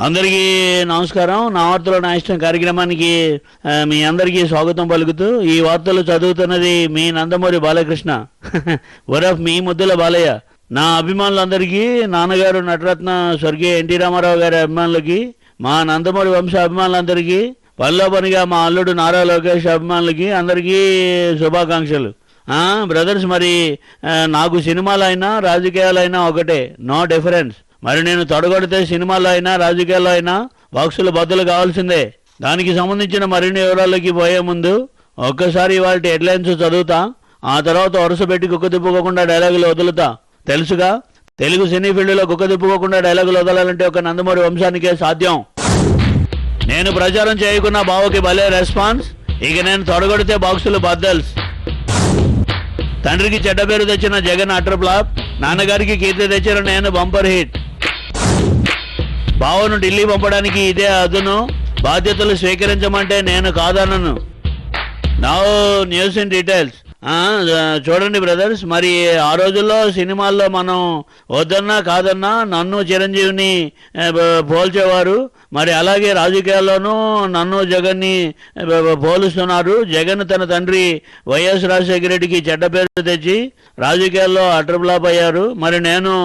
అందరికీ నమస్కారం. నా వార్తలో నా ఇష్టం కార్యక్రమానికి మీ అందరికీ స్వాగతం పలుకుతూ ఈ వార్తలు చదువుతున్నది మీ నందమూరి బాలకృష్ణ. వరఫ్ మీ ముద్దుల బాలయ్య. నా అభిమానులందరికీ, నాన్నగారు నటరత్న స్వర్గీయ ఎన్టీ రామారావు గారి అభిమానులకి, మా నందమూరి వంశ అభిమానులందరికీ, పనిలో పనిగా మా అల్లుడు నారా లోకేష్ అభిమానులకి అందరికీ శుభాకాంక్షలు. బ్రదర్స్, మరి నాకు సినిమాలు అయినా రాజకీయాలు అయినా ఒకటే, నో డిఫరెన్స్. మరి నేను తొడగొడితే సినిమాల్లో అయినా రాజకీయాల్లో అయినా బాక్సులు బద్దలు కావాల్సిందే. దానికి సంబంధించిన మరిన్ని వివరాలకి పోయే ముందు ఒక్కసారి వాటి హెడ్లైన్స్ చదువుతా, ఆ తర్వాత వరుస పెట్టి కుక్క తిప్పుకోకుండా డైలాగులు వదులుతా. తెలుసుగా, తెలుగు సినీ ఫీల్డ్లో కుక్క తిప్పుకోకుండా డైలాగులు వదలాలంటే ఒక నందమూరి వంశానికే సాధ్యం. నేను ప్రచారం చేయకున్న బావకి భలే రెస్పాన్స్. ఇక నేను తొడగొడితే బాక్సులు బద్దల్స్. తండ్రికి చెడ్డ పేరు తెచ్చిన జగన్ అటర్ ఫ్లాప్, నాన్నగారికి కీర్తి తెచ్చిన నేను బంపర్ హిట్. బావను ఢిల్లీ పంపడానికి ఇదే అదును, బాధ్యతలు స్వీకరించమంటే నేను కాదనను. Now news in details. చూడండి బ్రదర్స్, మరి ఆ రోజుల్లో సినిమాల్లో మనం వద్దన్నా కాదన్నా నన్ను చిరంజీవిని పోల్చేవారు. మరి అలాగే రాజకీయాల్లోనూ నన్ను జగన్ని పోలుస్తున్నారు. జగన్ తన తండ్రి వైఎస్ రాజశేఖర రెడ్డికి చెడ్డ పేరు తెచ్చి రాజకీయాల్లో అటర్ ఫ్లాప్ అయ్యారు. మరి నేను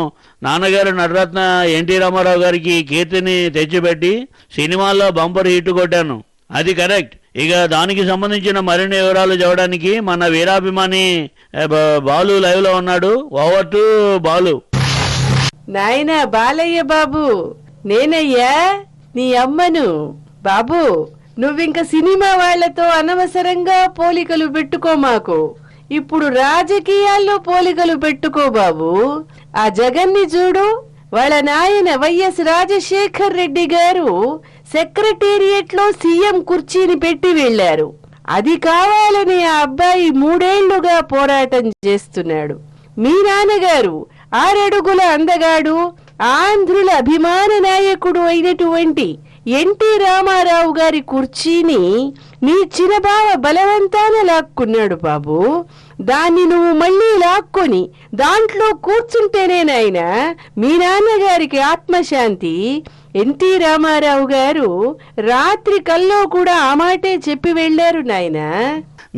నాన్నగారు నటరత్న ఎన్టీ రామారావు గారికి కీర్తిని తెచ్చిపెట్టి సినిమాల్లో బంపర్ హిట్ కొట్టాను. అది కరెక్ట్. ఇక దానికి సంబంధించిన మరిన్ని వివరాలు చెప్పడానికి మన వీరాభిమాని బాలు లైవ్ లో ఉన్నాడు. Over to Balu. నాయనా బాలయ్య బాబు, నేనయ్యా నీ అమ్మను. బాబు, నువ్వింక సినిమా వాళ్లతో అనవసరంగా పోలికలు పెట్టుకో మాకు. ఇప్పుడు రాజకీయాల్లో పోలికలు పెట్టుకో బాబు. ఆ జగన్ని చూడు, వాళ్ళ నాయన వైఎస్ రాజశేఖర్ రెడ్డి గారు సెక్రటేరియట్ లో సీఎం కుర్చీని పెట్టి వెళ్లారు. అది కావాలని ఆ అబ్బాయి 3 ఏళ్లుగా పోరాటం చేస్తున్నాడు. మీ నాన్నగారు 6 అడుగుల అందగాడు, ఆంధ్రుల అభిమాన నాయకుడు అయినటువంటి ఎన్టీ రామారావు గారి కుర్చీని నీ చిన్నబావ బలవంతాన లాక్కున్నాడు బాబు. దాన్ని నువ్వు మళ్ళీ లాక్కొని దాంట్లో కూర్చుంటేనే నాయనా మీ నాన్నగారికి ఆత్మశాంతి. ఎన్టీ రామారావు గారు రాత్రి కల్లో కూడా ఆ మాటే చెప్పి వెళ్లారు నాయనా.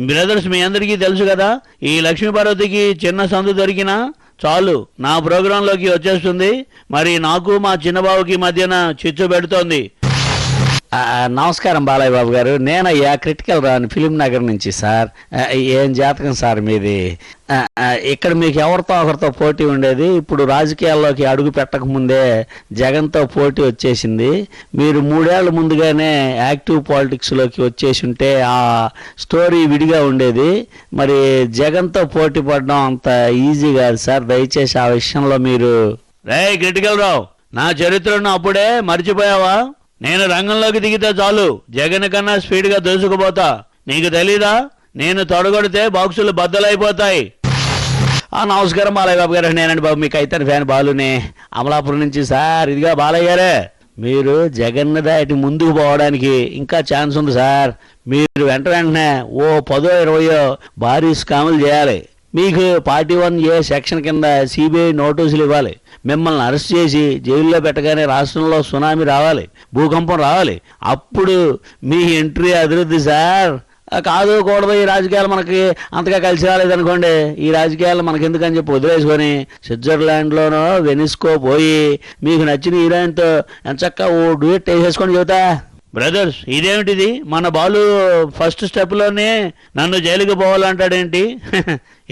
బ్రదర్స్, మీ అందరికీ తెలుసు కదా, ఈ లక్ష్మీపార్వతికి చిన్న సందు దొరికినా చాలు నా ప్రోగ్రాంలోకి వచ్చేస్తుంది. మరి నాకు మా చిన్నబాబుకి మధ్యన చిచ్చు పెడుతోంది. నమస్కారం బాలయ్య బాబు గారు. నేనయ్యా క్రిటికల్ రాని ఫిలిం నగర్ నుంచి సార్. ఏం జాతకం సార్ మీది? ఇక్కడ మీకు ఎవరితో ఒకరితో పోటీ ఉండేది. ఇప్పుడు రాజకీయాల్లోకి అడుగు పెట్టక ముందే జగన్తో పోటీ వచ్చేసింది. మీరు 3 ఏళ్ల ముందుగానే యాక్టివ్ పాలిటిక్స్లోకి వచ్చేసి ఉంటే ఆ స్టోరీ విడిగా ఉండేది. మరి జగన్తో పోటీ పడడం అంత ఈజీ కాదు సార్. దయచేసి ఆ విషయంలో మీరు. క్రిటికల్ రావు, నా చరిత్రను అప్పుడే మర్చిపోయావా? నేను రంగంలోకి దిగితే చాలు జగన్ కన్నా స్పీడ్గా దూసుకుపోతా. నీకు తెలీదా? నేను తొడగొడితే బాక్సులు బద్దలైపోతాయి. నమస్కారం బాలయ్య బాబు గారు. నేనండి బాబు, మీకు అయితే ఫ్యాన్ బాలునే, అమలాపురం నుంచి సార్. ఇదిగా బాలయ్య గారే, మీరు జగన్ దాటి ముందుకు పోవడానికి ఇంకా ఛాన్స్ ఉంది సార్. మీరు వెంటనే ఓ 10-20 భారీ స్కాములు చేయాలి. మీకు 41A సెక్షన్ కింద సిబిఐ నోటీసులు ఇవ్వాలి. మిమ్మల్ని అరెస్ట్ చేసి జైల్లో పెట్టగానే రాష్ట్రంలో సునామీ రావాలి, భూకంపం రావాలి. అప్పుడు మీ ఎంట్రీ అభివృద్ధి సార్. కాదు కూడదు, ఈ రాజకీయాలు మనకి అంతగా కలిసి రాలేదనుకోండి, ఈ రాజకీయాలు మనకి ఎందుకని చెప్పి వదిలేసుకొని స్విట్జర్లాండ్లోనో వెనిస్కో పోయి మీకు నచ్చిన హీరోయిన్తో ఎంచక్క ఓ డ్యూయట్ వేసేసుకొని చెబుతా. బ్రదర్స్, ఇదేమిటిది? మన బాలు ఫస్ట్ స్టెప్లోనే నన్ను జైలుకి పోవాలంటాడేంటి?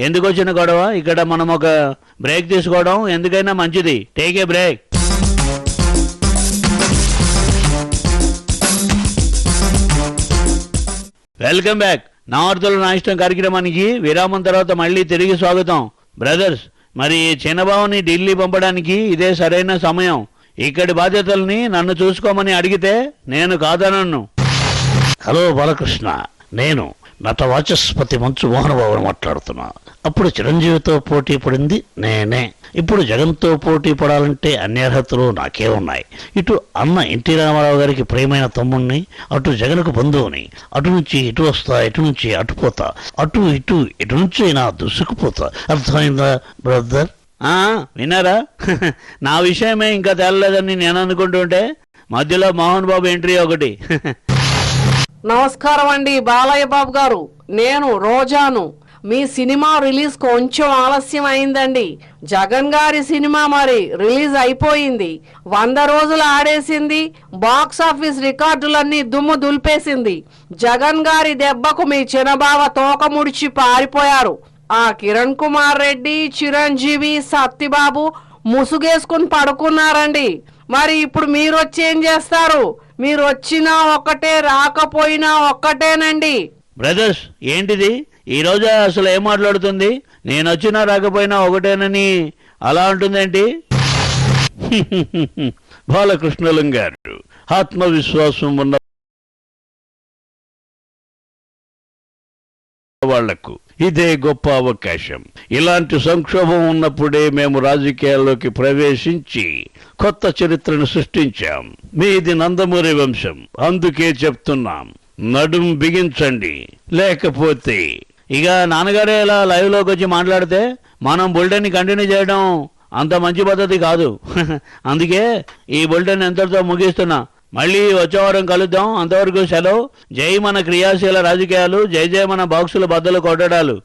ఎందుకు వచ్చిన గొడవ? ఇక్కడ మనం ఒక బ్రేక్ తీసుకోవడం ఎందుకైనా మంచిది. Take a break. Welcome back. నా వార్తలు నా ఇష్టం కార్యక్రమానికి విరామం తర్వాత మళ్ళీ తిరిగి స్వాగతం. బ్రదర్స్, మరి చిన్నబాబుని ఢిల్లీ పంపడానికి ఇదే సరైన సమయం. ఇక్కడి బాధ్యతల్ని నన్ను చూసుకోమని అడిగితే నేను కాదనను. హలో బాలకృష్ణ, నేను నట వాచస్పతి మంచు మోహనబాబుని మాట్లాడుతున్నా. అప్పుడు చిరంజీవితో పోటీ పడింది నేనే. ఇప్పుడు జగన్తో పోటీ పడాలంటే అన్ని అర్హతలు నాకే ఉన్నాయి. ఇటు అన్న ఎన్టీ రామారావు గారికి ప్రియమైన తమ్ముణ్ణి, అటు జగన్కు బంధువుని. అటు నుంచి ఇటు వస్తా, ఇటు నుంచి అటు పోతా, అటు ఇటు ఎటు నుంచి అయినా దుసుకుపోతా. అర్థమైందా బ్రదర్? విన్నారా? నా విషయమే ఇంకా తేలలేదని నేను అనుకుంటుంటే మధ్యలో మోహన్ బాబు ఎంట్రీ ఒకటి. నమస్కారం అండి బాలయ్య బాబు గారు, నేను రోజాను. మీ సినిమా రిలీజ్ కొంచెం ఆలస్యం అయిందండి. జగన్ గారి సినిమా మరి రిలీజ్ అయిపోయింది, 100 రోజులు ఆడేసింది, బాక్స్ ఆఫీస్ రికార్డులన్నీ దుమ్ము దులిపేసింది. జగన్ గారి దెబ్బకు మీ చిన్నబావ తోక ముడిచి పారిపోయారు. ఆ కిరణ్ కుమార్ రెడ్డి, చిరంజీవి, సత్తిబాబు ముసుగేసుకుని పడుకున్నారండి. మరి ఇప్పుడు మీరు వచ్చి ఏం చేస్తారు? మీరు వచ్చినా ఒక్కటే, రాకపోయినా ఒక్కటేనండి. బ్రదర్స్, ఏంటిది ఈ రోజు అసలు ఏం మాట్లాడుతుంది? నేను వచ్చినా రాకపోయినా ఒకటేనని అలా అంటుందేంటి? బాలకృష్ణలం గారు, ఆత్మవిశ్వాసం ఉన్న వాళ్లకు ఇదే గొప్ప అవకాశం. ఇలాంటి సంక్షోభం ఉన్నప్పుడే మేము రాజకీయాల్లోకి ప్రవేశించి కొత్త చరిత్రను సృష్టించాం. మీది నందమూరి వంశం, అందుకే చెప్తున్నాం, నడుం బిగించండి, లేకపోతే. ఇక నాన్నగారే ఇలా లైవ్ లోకి వచ్చి మాట్లాడితే మనం బులెటిన్ కంటిన్యూ చేయడం అంత మంచి పద్ధతి కాదు. అందుకే ఈ బులెటిన్ ఎంతటితో ముగిస్తున్నా. మళ్ళీ వచ్చే వారం కలుద్దాం. అంతవరకు సెలవు. జై మన క్రియాశీల రాజకీయాలు, జై జై మన బాక్సుల బద్దలు కొట్టడాలు.